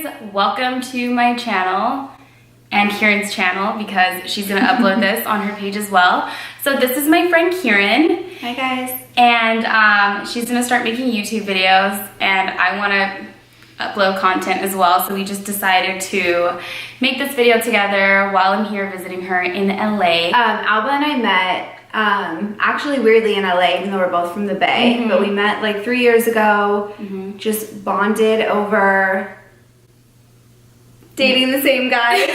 guys, welcome to my channel and Kieran's channel because she's gonna upload this on her page as well. So this is my friend Kieran. Hi guys. And she's gonna start making YouTube videos and I wanna upload content as well. So we just decided to make this video together while I'm here visiting her in LA. Alba and I met actually weirdly in LA, even though we're both from the Bay, but we met like 3 years ago, just bonded over dating the same guys.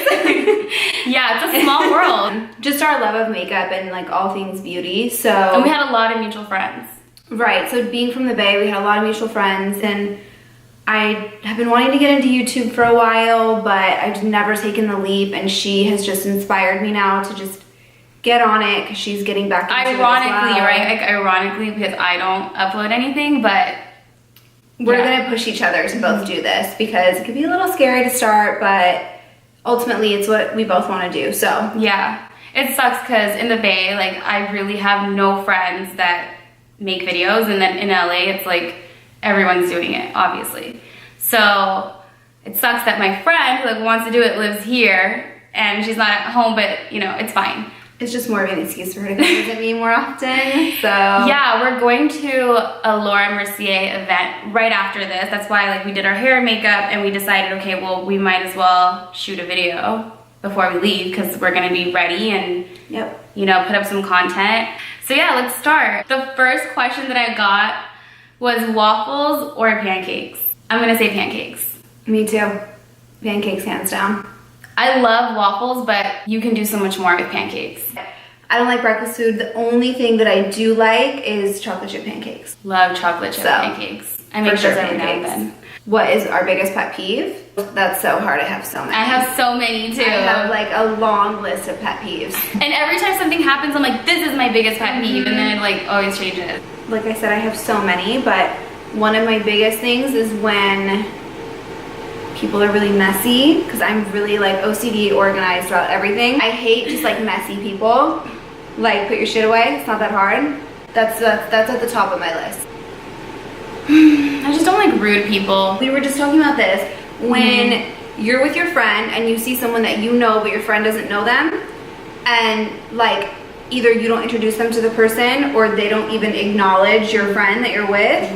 Yeah, it's a small world. Just our love of makeup and like all things beauty. So and we had a lot of mutual friends. Right, so being from the Bay, we had a lot of mutual friends, and I have been wanting to get into YouTube for a while, but I've never taken the leap, and she has just inspired me now to just get on it because she's getting back into it as well. Right? Like ironically, because I don't upload anything, but we're gonna push each other to both do this because it could be a little scary to start, but ultimately it's what we both want to do. So yeah, it sucks because in the Bay, like I really have no friends that make videos, and then in LA, it's like everyone's doing it, obviously. So it sucks that my friend who like wants to do it lives here and she's not at home, but you know, it's fine. It's just more of an excuse for her to come visit me more often, so. Yeah, we're going to a Laura Mercier event right after this. That's why like we did our hair and makeup and we decided, okay, well, we might as well shoot a video before we leave because we're gonna be ready and, you know, put up some content. So yeah, let's start. The first question that I got was waffles or pancakes? I'm gonna say pancakes. Me too. Pancakes, hands down. I love waffles, but you can do so much more with pancakes. I don't like breakfast food. The only thing that I do like is chocolate chip pancakes. Love chocolate chip pancakes. I make those every now and then. What is our biggest pet peeve? That's so hard. I have so many. I have so many too. I have like a long list of pet peeves. And every time something happens, I'm like, this is my biggest pet peeve, and then it like always changes. Like I said, I have so many, but one of my biggest things is when people are really messy, because I'm really like OCD, organized about everything. I hate just like messy people. Like, put your shit away. It's not that hard. That's at the top of my list. I just don't like rude people. We were just talking about this. When you're with your friend and you see someone that you know but your friend doesn't know them, and like either you don't introduce them to the person or they don't even acknowledge your friend that you're with,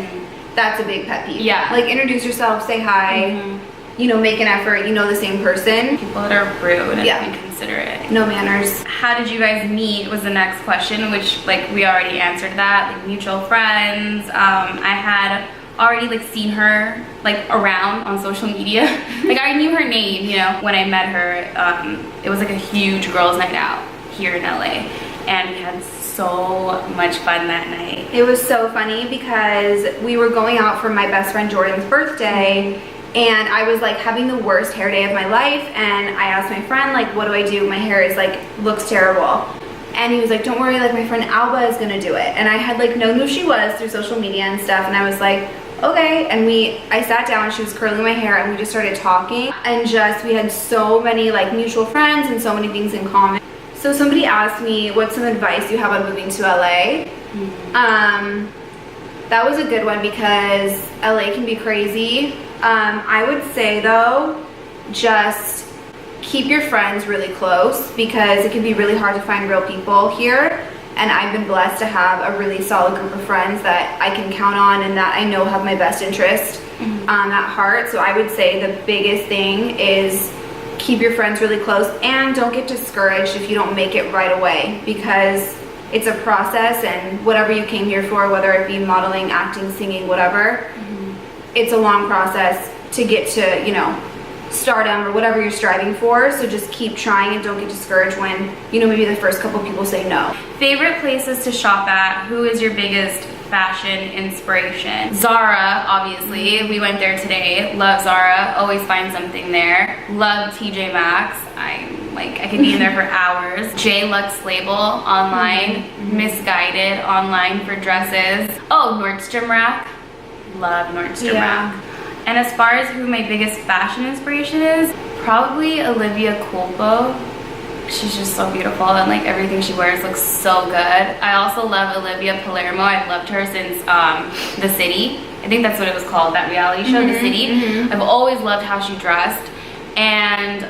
that's a big pet peeve. Yeah. Like introduce yourself, say hi, you know, make an effort, you know the same person. People that are rude and inconsiderate. No manners. How did you guys meet was the next question, which like we already answered that, like mutual friends. I had already like seen her like around on social media. Like I knew her name, you know, when I met her. It was like a huge girls' night out here in LA, and we had so much fun that night. It was so funny because we were going out for my best friend Jordan's birthday, and I was like having the worst hair day of my life, and I asked my friend like, what do I do? My hair is like, looks terrible. And he was like, don't worry, like my friend Alba is gonna do it. And I had like known who she was through social media and stuff, and I was like, okay. And I sat down, she was curling my hair, and we just started talking, and we had so many like mutual friends and so many things in common. So somebody asked me, what's some advice you have on moving to LA? That was a good one because LA can be crazy. I would say though, just keep your friends really close because it can be really hard to find real people here. And I've been blessed to have a really solid group of friends that I can count on and that I know have my best interest at heart. So I would say the biggest thing is keep your friends really close, and don't get discouraged if you don't make it right away, because it's a process, and whatever you came here for, whether it be modeling, acting, singing, whatever, it's a long process to get to, you know, stardom or whatever you're striving for. So just keep trying and don't get discouraged when, you know, maybe the first couple people say no. Favorite places to shop at? Who is your biggest fashion inspiration? Zara, obviously. We went there today. Love Zara. Always find something there. Love TJ Maxx. I could be in there for hours. J Lux Label online. Misguided online for dresses. Oh, Nordstrom Rack. Love Nordstrom Rack. And as far as who my biggest fashion inspiration is, probably Olivia Culpo. She's just so beautiful, and like everything she wears looks so good. I also love Olivia Palermo. I've loved her since The City. I think that's what it was called, that reality show, The City. I've always loved how she dressed. And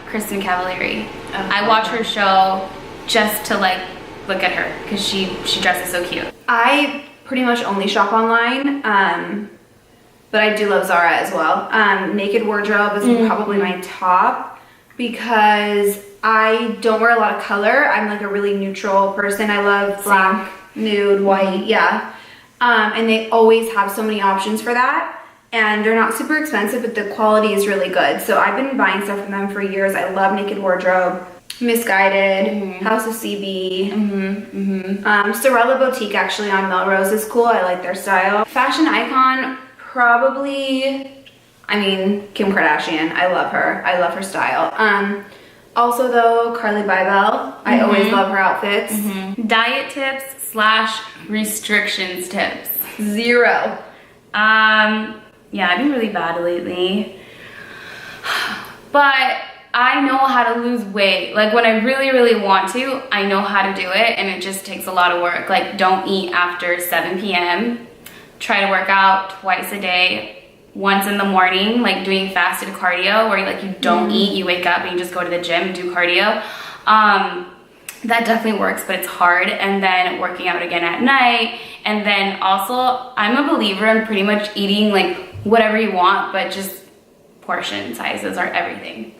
Kristen Cavallari. I watch her show just to like look at her because she dresses so cute. I pretty much only shop online, but I do love Zara as well. Naked Wardrobe is probably my top because I don't wear a lot of color. I'm like a really neutral person. I love black, nude, white, yeah. And they always have so many options for that. And they're not super expensive, but the quality is really good. So I've been buying stuff from them for years. I love Naked Wardrobe, Misguided, House of CB. Sorella Boutique actually on Melrose is cool. I like their style. Fashion icon, probably, I mean, Kim Kardashian. I love her. I love her style. Also though, Carly Bybel. I always love her outfits. Diet tips / restrictions tips. 0. Yeah, I've been really bad lately. But I know how to lose weight. Like when I really, really want to, I know how to do it, and it just takes a lot of work. Like don't eat after 7 p.m. Try to work out twice a day, once in the morning, like doing fasted cardio where like you don't eat, you wake up and you just go to the gym and do cardio. That definitely works, but it's hard. And then working out again at night. And then also, I'm a believer in pretty much eating like whatever you want, but just portion sizes are everything.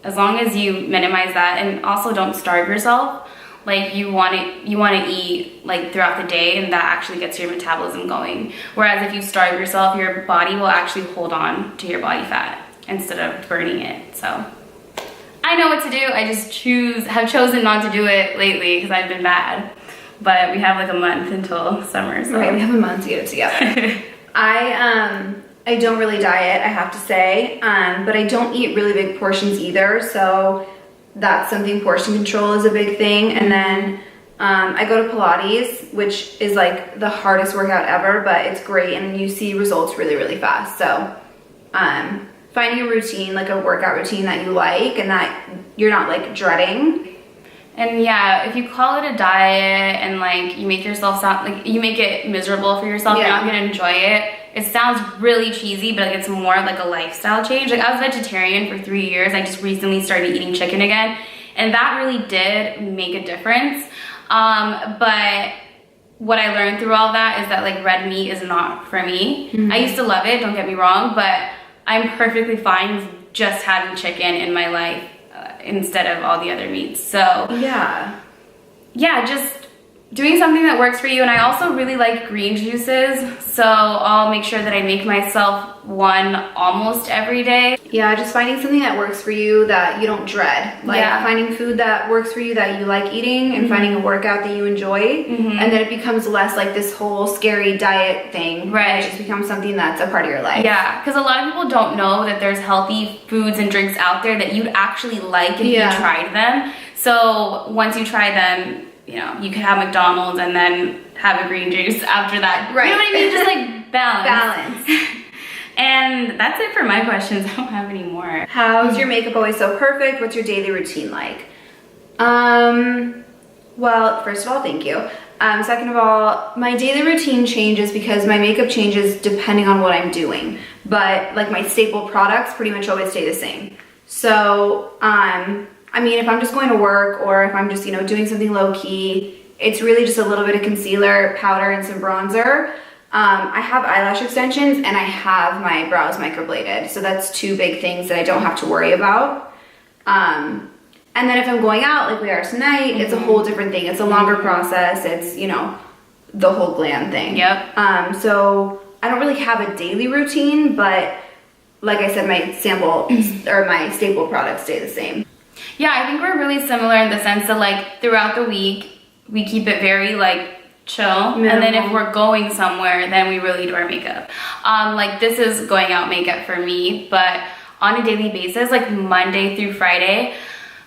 As long as you minimize that, and also don't starve yourself. Like you want to eat like throughout the day, and that actually gets your metabolism going. Whereas if you starve yourself, your body will actually hold on to your body fat instead of burning it. So I know what to do. I just have chosen not to do it lately because I've been bad. But we have like a month until summer. So. Right, we have a month to get it together. I don't really diet, I have to say, but I don't eat really big portions either. So that's something. Portion control is a big thing. And then I go to Pilates, which is like the hardest workout ever, but it's great and you see results really, really fast. So finding a routine, like a workout routine that you like and that you're not like dreading. And yeah, if you call it a diet and like you make yourself sound like you make it miserable for yourself, you're not gonna enjoy it. It sounds really cheesy, but like it's more like a lifestyle change. Like I was vegetarian for 3 years. I just recently started eating chicken again, and that really did make a difference. But what I learned through all that is that like red meat is not for me. I used to love it, don't get me wrong, but I'm perfectly fine with just having chicken in my life instead of all the other meats. So yeah, just doing something that works for you. And I also really like green juices, so I'll make sure that I make myself one almost every day. Yeah, just finding something that works for you that you don't dread. Like finding food that works for you that you like eating, and finding a workout that you enjoy, and then it becomes less like this whole scary diet thing. Right. It just becomes something that's a part of your life. Yeah, because a lot of people don't know that there's healthy foods and drinks out there that you'd actually like if you tried them. So once you try them, you know, you could have McDonald's and then have a green juice after that. Right. You know what I mean? Just like balance. And that's it for my questions. I don't have any more. How's your makeup always so perfect? What's your daily routine like? Well, first of all, thank you. Second of all, my daily routine changes because my makeup changes depending on what I'm doing. But like my staple products pretty much always stay the same. So, I mean, if I'm just going to work or if I'm just, you know, doing something low key, it's really just a little bit of concealer, powder, and some bronzer. I have eyelash extensions and I have my brows microbladed. So that's 2 big things that I don't have to worry about. And then if I'm going out like we are tonight, it's a whole different thing. It's a longer process. It's, you know, the whole glam thing. Yep. So I don't really have a daily routine, but like I said, my sample or my staple products stay the same. Yeah, I think we're really similar in the sense that like throughout the week, we keep it very like chill. Minimal. And then if we're going somewhere, then we really do our makeup. Like this is going out makeup for me, but on a daily basis, like Monday through Friday,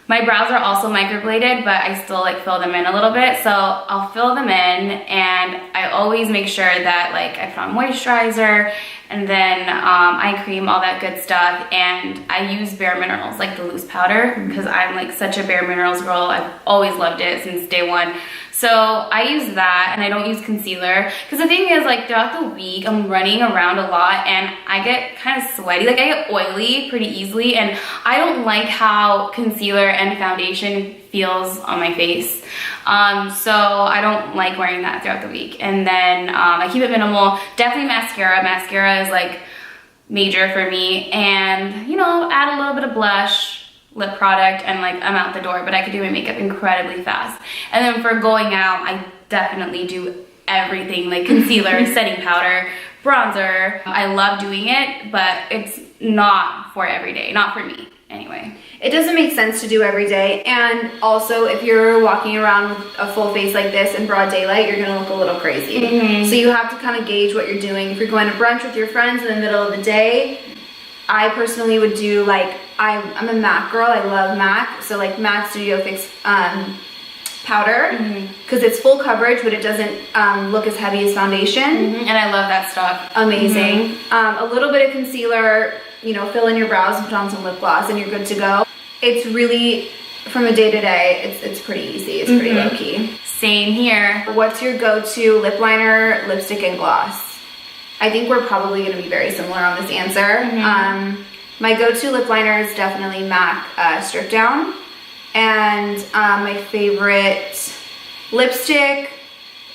my brows are also microbladed, but I still like fill them in a little bit. So I'll fill them in and I always make sure that like I put on moisturizer and then eye cream, all that good stuff. And I use Bare Minerals, like the loose powder, because I'm like such a Bare Minerals girl. I've always loved it since day one. So I use that, and I don't use concealer. Because the thing is, like, throughout the week, I'm running around a lot, and I get kind of sweaty. Like, I get oily pretty easily, and I don't like how concealer and foundation feels on my face. So I don't like wearing that throughout the week. And then I keep it minimal. Definitely mascara. Mascara is, like, major for me. And, you know, add a little bit of blush, lip product, and like I'm out the door. But I could do my makeup incredibly fast. And then for going out, I definitely do everything, like concealer, setting powder, bronzer. I love doing it, but it's not for every day, not for me anyway. It doesn't make sense to do every day. And also, if you're walking around with a full face like this in broad daylight, you're gonna look a little crazy. So you have to kind of gauge what you're doing. If you're going to brunch with your friends in the middle of the day, I personally would do like, I'm a MAC girl, I love MAC. So like MAC Studio Fix powder, because it's full coverage, but it doesn't look as heavy as foundation. And I love that stuff. Amazing. A little bit of concealer, you know, fill in your brows and put on some lip gloss and you're good to go. It's really, from a day to day, it's pretty easy. It's pretty low key. Same here. What's your go-to lip liner, lipstick, and gloss? I think we're probably going to be very similar on this answer. My go-to lip liner is definitely MAC Strip Down. And my favorite lipstick,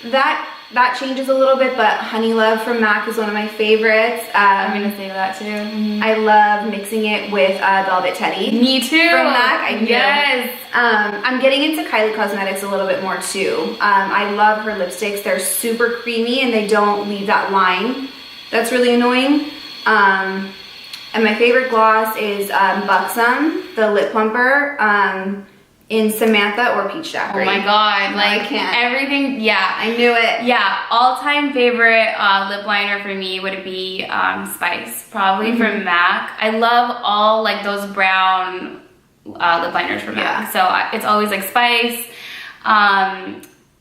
that changes a little bit, but Honey Love from MAC is one of my favorites. I'm going to say that too. I love mixing it with Velvet Teddy. Me too. From MAC, I do. Yes. I'm getting into Kylie Cosmetics a little bit more too. I love her lipsticks. They're super creamy and they don't leave that line. That's really annoying. And my favorite gloss is Buxom, the lip plumper, in Samantha or Peach Daiquiri. Oh my god, No, like I can't. everything, yeah. I knew it. Yeah, all-time favorite lip liner for me would be Spice, probably from MAC. I love all like those brown lip liners from MAC. So it's always like Spice,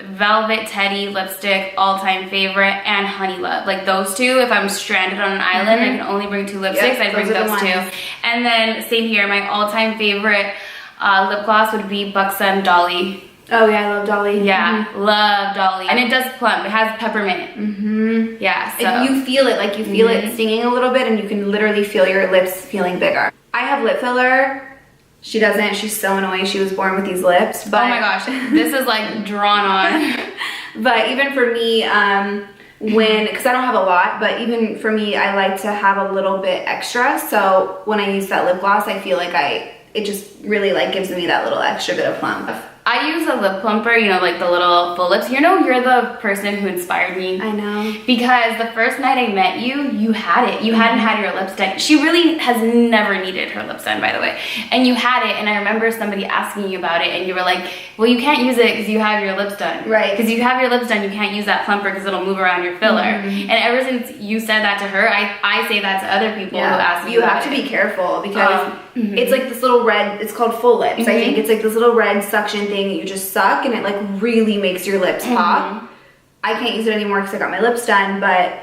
Velvet Teddy lipstick, all-time favorite, and Honey Love. Like those two, if I'm stranded on an island, I can only bring two lipsticks, I'd bring those two. And then same here, my all-time favorite lip gloss would be Buxom Dolly. Oh yeah, I love Dolly. Yeah, love Dolly. And it does plump, it has peppermint. Yeah, so. And you feel it, like you feel it stinging a little bit and you can literally feel your lips feeling bigger. I have lip filler. She doesn't. She's so annoying. She was born with these lips. But oh my gosh, this is like drawn on. But even for me, because I don't have a lot, but even for me, I like to have a little bit extra. So when I use that lip gloss, I feel like it just really like gives me that little extra bit of plump. I use a lip plumper, you know, like the little full lips. You know, you're the person who inspired me. I know. Because the first night I met you, you had it. You hadn't had your lips done. She really has never needed her lips done, by the way. And you had it, and I remember somebody asking you about it, and you were like, well, you can't use it because you have your lips done. Right. Because you have your lips done, you can't use that plumper because it'll move around your filler. And ever since you said that to her, I say that to other people who ask me You about have to it. be careful because it's like this little red, it's called full lips, I think. It's like this little red suction thing that you just suck and it like really makes your lips pop. I can't use it anymore because I got my lips done, but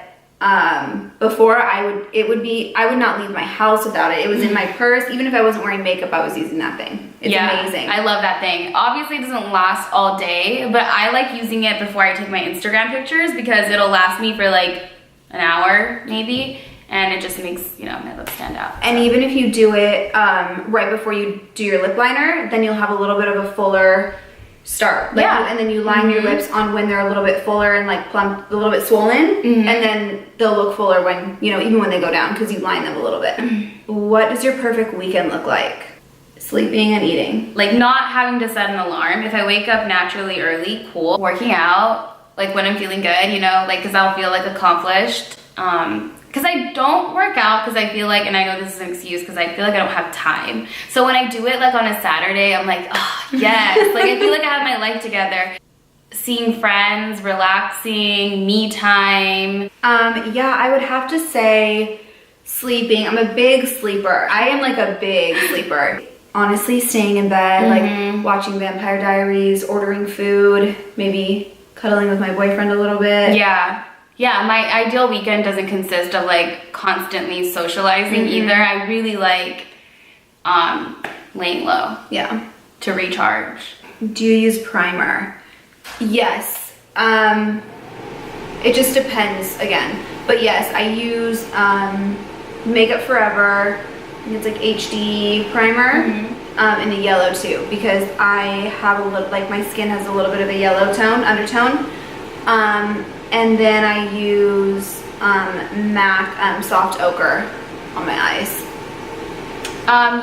before I would not leave my house without it. It was in my purse. Even if I wasn't wearing makeup, I was using that thing. It's amazing. I love that thing. Obviously it doesn't last all day, but I like using it before I take my Instagram pictures because it'll last me for like an hour maybe. And it just makes, you know, my lips stand out. And even if you do it right before you do your lip liner, then you'll have a little bit of a fuller start. Like, and then you line your lips on when they're a little bit fuller and like plump, a little bit swollen. And then they'll look fuller when, you know, even when they go down because you line them a little bit. What does your perfect weekend look like? Sleeping and eating. Like not having to set an alarm. If I wake up naturally early, cool. Working out, like when I'm feeling good, you know, like because I'll feel like accomplished. Because I don't work out because I feel like, and I know this is an excuse because I feel like I don't have time. So when I do it like on a Saturday, I'm like, oh yes, like I feel like I have my life together. Seeing friends, relaxing, me time. Yeah, I would have to say sleeping. I'm a big sleeper. I am like a big sleeper. Honestly, staying in bed, like watching Vampire Diaries, ordering food, maybe cuddling with my boyfriend a little bit. Yeah, my ideal weekend doesn't consist of like constantly socializing either. I really like laying low. Yeah. To recharge. Do you use primer? Yes. It just depends again. But yes, I use Makeup Forever. I think it's like HD primer. In the yellow too, because I have a little, like my skin has a little bit of a yellow tone, undertone. And then I use MAC Soft Ochre on my eyes.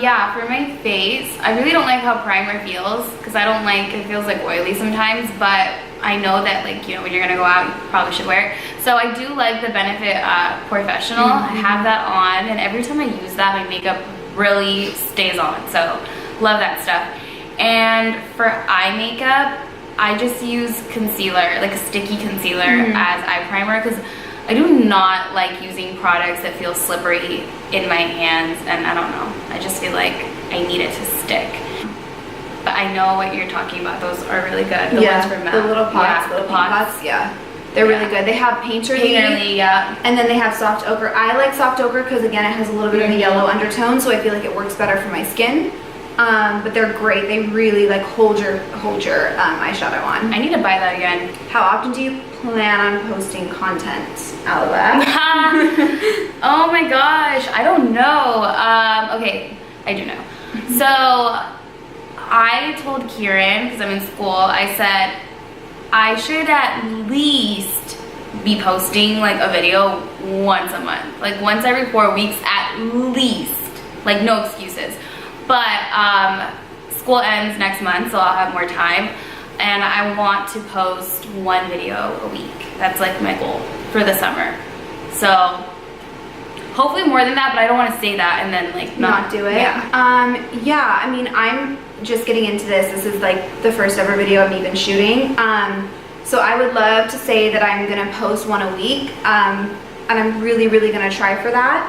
Yeah, for my face, I really don't like how primer feels, because I don't like, it feels like oily sometimes, but I know that, like, you know, when you're gonna go out, you probably should wear it. So I do like the Benefit Professional. I have that on, and every time I use that, my makeup really stays on, so love that stuff. And for eye makeup, I just use concealer, like a sticky concealer as eye primer, because I do not like using products that feel slippery in my hands, and I don't know, I just feel like I need it to stick. But I know what you're talking about. Those are really good. The ones from MAC. The little pots, yeah, the pots. Yeah, they're really good. They have Painterly, yeah. And then they have Soft Ochre. I like Soft Ochre because again, it has a little bit of a yellow undertone, so I feel like it works better for my skin. But they're great. They really like hold your eyeshadow on. I need to buy that again. How often do you plan on posting content, Alba? Oh my gosh, I don't know. Okay, I do know. So I told Kieran, because I'm in school, I said I should at least be posting like a video once a month, like once every 4 weeks at least, like no excuses. But school ends next month, so I'll have more time, and I want to post 1 video a week. That's like my goal for the summer. So hopefully more than that, but I don't want to say that and then like not do it. Yeah, I mean, I'm just getting into this. This is like the first ever video I'm even shooting. So I would love to say that I'm gonna post 1 a week, and I'm really gonna try for that.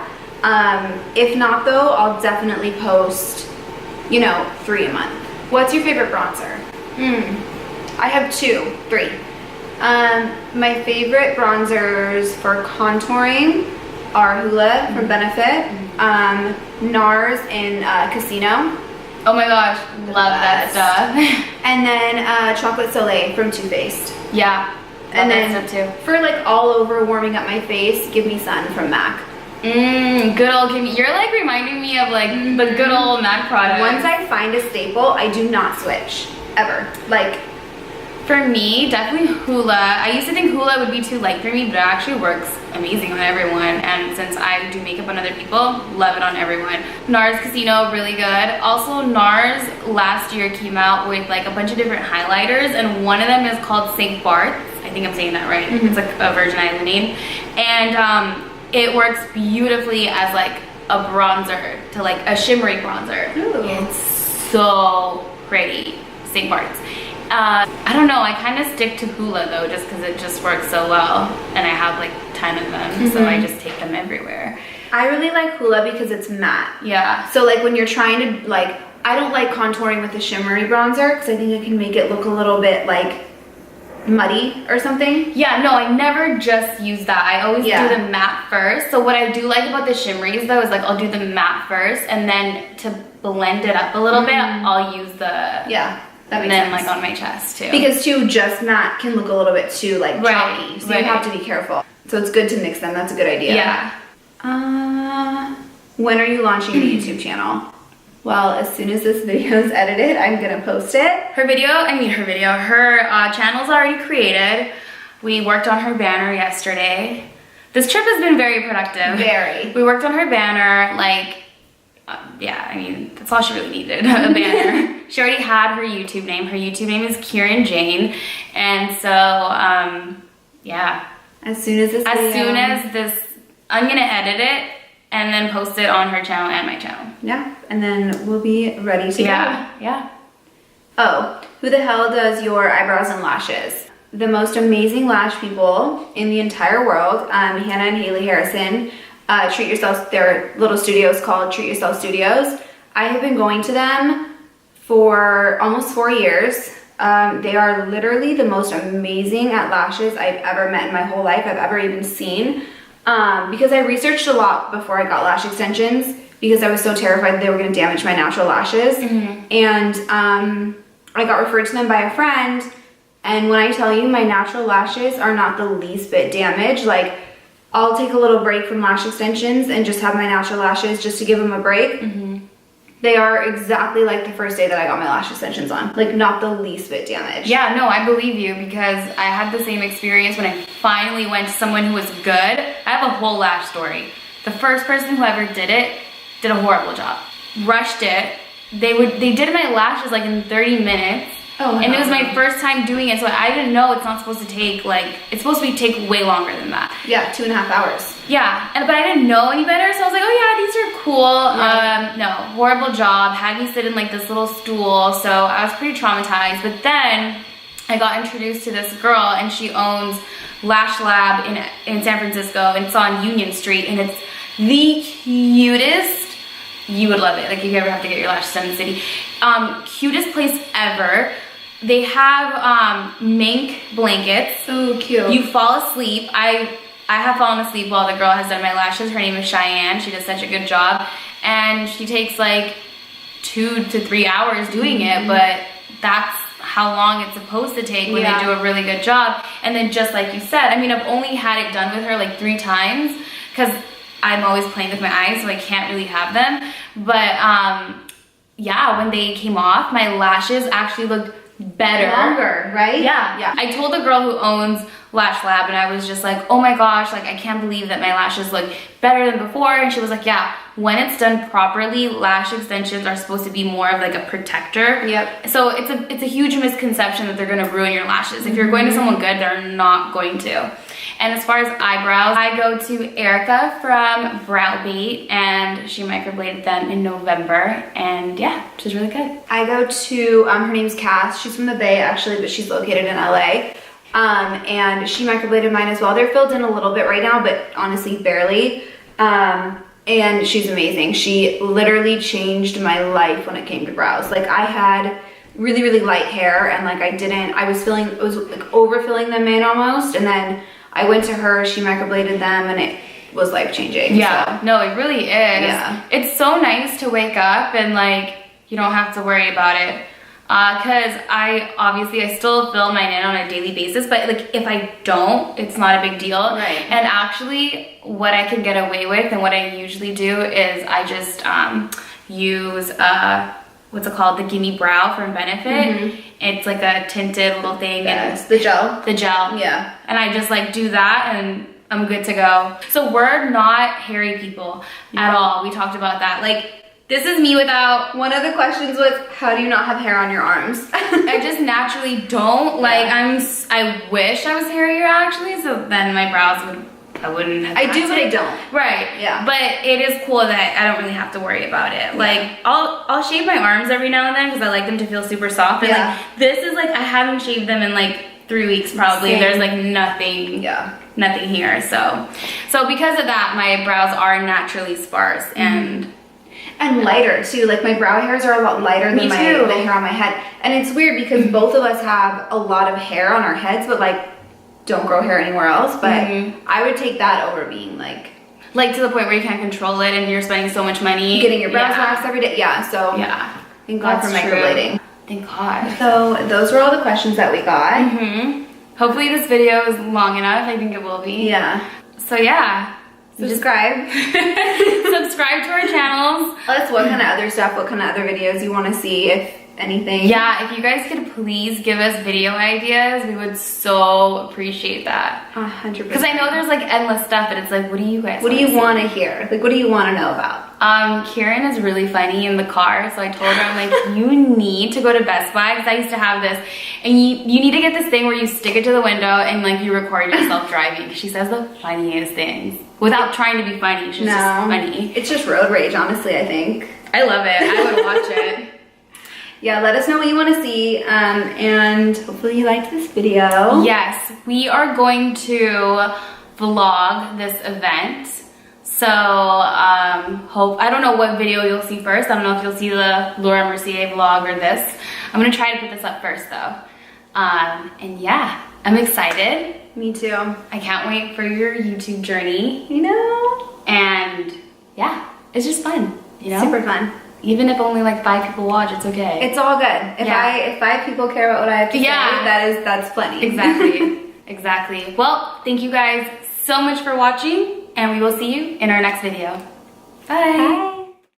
If not though, I'll definitely post, you know, 3 a month. What's your favorite bronzer? I have 3. My favorite bronzers for contouring are Hoola from Benefit, NARS in Casino. Oh my gosh, love that stuff. And then Chocolate Soleil from Too Faced. Yeah, and then that stuff too. For like all over warming up my face, Give Me Sun from MAC. Good old Give Me. You're like reminding me of like the good old MAC product. Once I find a staple, I do not switch ever. Like for me, definitely Hoola. I used to think Hoola would be too light for me, but it actually works amazing on everyone. And since I do makeup on other people, love it on everyone. NARS Casino, really good. Also, NARS last year came out with like a bunch of different highlighters, and one of them is called St. Bart's. I think I'm saying that right. It's like a Virgin Island name. And it works beautifully as like a bronzer, to like a shimmery bronzer. Ooh. It's so pretty, St. Bart's. I don't know, I kind of stick to Hoola though, just because it just works so well, and I have like 10 of them, so I just take them everywhere. I really like Hoola because it's matte. Yeah. So like when you're trying to like, I don't like contouring with a shimmery bronzer because I think it can make it look a little bit like muddy or something. Yeah, no, I never just use that. I always do the matte first. So what I do like about the shimmeries though is like I'll do the matte first, and then to blend it up a little bit, I'll use the that makes sense. Like on my chest too. Because too, just matte can look a little bit too like chalky, so you have to be careful. So it's good to mix them. That's a good idea. Yeah. When are you launching the YouTube channel? Well, as soon as this video is edited, I'm gonna post it. Her channel's already created. We worked on her banner yesterday. This trip has been very productive. Very. We worked on her banner, like, yeah, I mean, that's all she really needed, a banner. She already had her YouTube name. Her YouTube name is Kieran Jane. And so, yeah. As soon as this, I'm gonna edit it and then post it on her channel and my channel. Yeah, and then we'll be ready to go. Yeah. Oh, who the hell does your eyebrows and lashes? The most amazing lash people in the entire world, Hannah and Haley Harrison. Treat Yourself, their little studios called Treat Yourself Studios. I have been going to them for almost 4 years. They are literally the most amazing at lashes I've ever met in my whole life, I've ever even seen. Because I researched a lot before I got lash extensions because I was so terrified they were going to damage my natural lashes. And I got referred to them by a friend, And when I tell you, my natural lashes are not the least bit damaged. Like, I'll take a little break from lash extensions and just have my natural lashes just to give them a break. They are exactly like the first day that I got my lash extensions on. Like, not the least bit damaged. Yeah, no, I believe you, because I had the same experience when I finally went to someone who was good. I have a whole lash story. The first person who ever did it did a horrible job. Rushed it. They did my lashes like in 30 minutes. Oh, and it was my first time doing it, so I didn't know it's not supposed to take, like, it's supposed to take way longer than that. Yeah, 2.5 hours. Yeah, but I didn't know any better, so I was like, oh yeah, these are cool. Right. No, horrible job. Had me sit in like this little stool, so I was pretty traumatized. But then I got introduced to this girl, and she owns Lash Lab in San Francisco, and it's on Union Street, and it's the cutest. You would love it, like if you ever have to get your lashes done in the city. Cutest place ever. They have mink blankets. So cute. You fall asleep. I have fallen asleep while the girl has done my lashes. Her name is Cheyenne. She does such a good job. And she takes like 2 to 3 hours doing it, but that's how long it's supposed to take when they do a really good job. And then just like you said, I mean, I've only had it done with her like 3 times because I'm always playing with my eyes, so I can't really have them. But yeah, when they came off, my lashes actually looked better. Longer, right? Yeah. I told the girl who owns Lash Lab, and I was just like, oh my gosh, like I can't believe that my lashes look better than before. And she was like, yeah, when it's done properly, lash extensions are supposed to be more of like a protector. Yep. So it's a huge misconception that they're gonna ruin your lashes. If you're going to someone good, they're not going to. And as far as eyebrows, I go to Erica from Brow Bait, and she microbladed them in November, and yeah, she's really good. I go to, her name's Cass. She's from the Bay actually, but she's located in LA. And she microbladed mine as well. They're filled in a little bit right now, but honestly, barely. And she's amazing. She literally changed my life when it came to brows. Like, I had really, really light hair, and like I was like overfilling them in almost, and then I went to her, she microbladed them, and it was life changing. Yeah, so. No, it really is. Yeah. It's so nice to wake up and like, you don't have to worry about it. Cause I still fill mine in on a daily basis, but like if I don't, it's not a big deal. Right. And actually what I can get away with and what I usually do is I just use what's it called? The Gimme Brow from Benefit. It's like a tinted little thing. Yes, the gel. The gel. Yeah. And I just like do that and I'm good to go. So we're not hairy people at all. We talked about that. Like, this is me without... One of the questions was, how do you not have hair on your arms? I just naturally don't. Like, I wish I was hairier actually, so then my brows I wouldn't have I do, but I don't. Right. Yeah. But it is cool that I don't really have to worry about it. Like, I'll shave my arms every now and then because I like them to feel super soft. And like, this is like, I haven't shaved them in like 3 weeks probably. Same. There's like nothing. Yeah. Nothing here. So because of that, my brows are naturally sparse and lighter too. Like, my brow hairs are a lot lighter than the hair on my head. And it's weird because both of us have a lot of hair on our heads, but like don't grow hair anywhere else. But I would take that over being like to the point where you can't control it and you're spending so much money getting your brows waxed every day. Yeah. So thank God for microblading. Thank God. So those were all the questions that we got. Hopefully this video is long enough. I think it will be. Yeah. So yeah. Subscribe. Subscribe to our channels. Let us what kind of other stuff, what kind of other videos you want to see, if anything. Yeah, if you guys could please give us video ideas, we would so appreciate that. 100%. Because I know there's like endless stuff, but it's like, what do you guys What do you want to hear? Like, what do you want to know about? Kieran is really funny in the car, so I told her, I'm like, you need to go to Best Buy, because I used to have this, and you need to get this thing where you stick it to the window and like you record yourself driving. She says the funniest things without trying to be funny. She's just funny. It's just road rage, honestly, I think. I love it. I would watch it. Yeah, let us know what you want to see, and hopefully you liked this video. Yes, we are going to vlog this event. So, I don't know what video you'll see first. I don't know if you'll see the Laura Mercier vlog or this. I'm gonna try to put this up first though. And yeah, I'm excited. Me too. I can't wait for your YouTube journey. You know? And yeah, it's just fun, you know? Super fun. Even if only like 5 people watch, it's okay. It's all good. If 5 people care about what I have to say, that's plenty. Exactly. Exactly. Well, thank you guys so much for watching, and we will see you in our next video. Bye. Bye.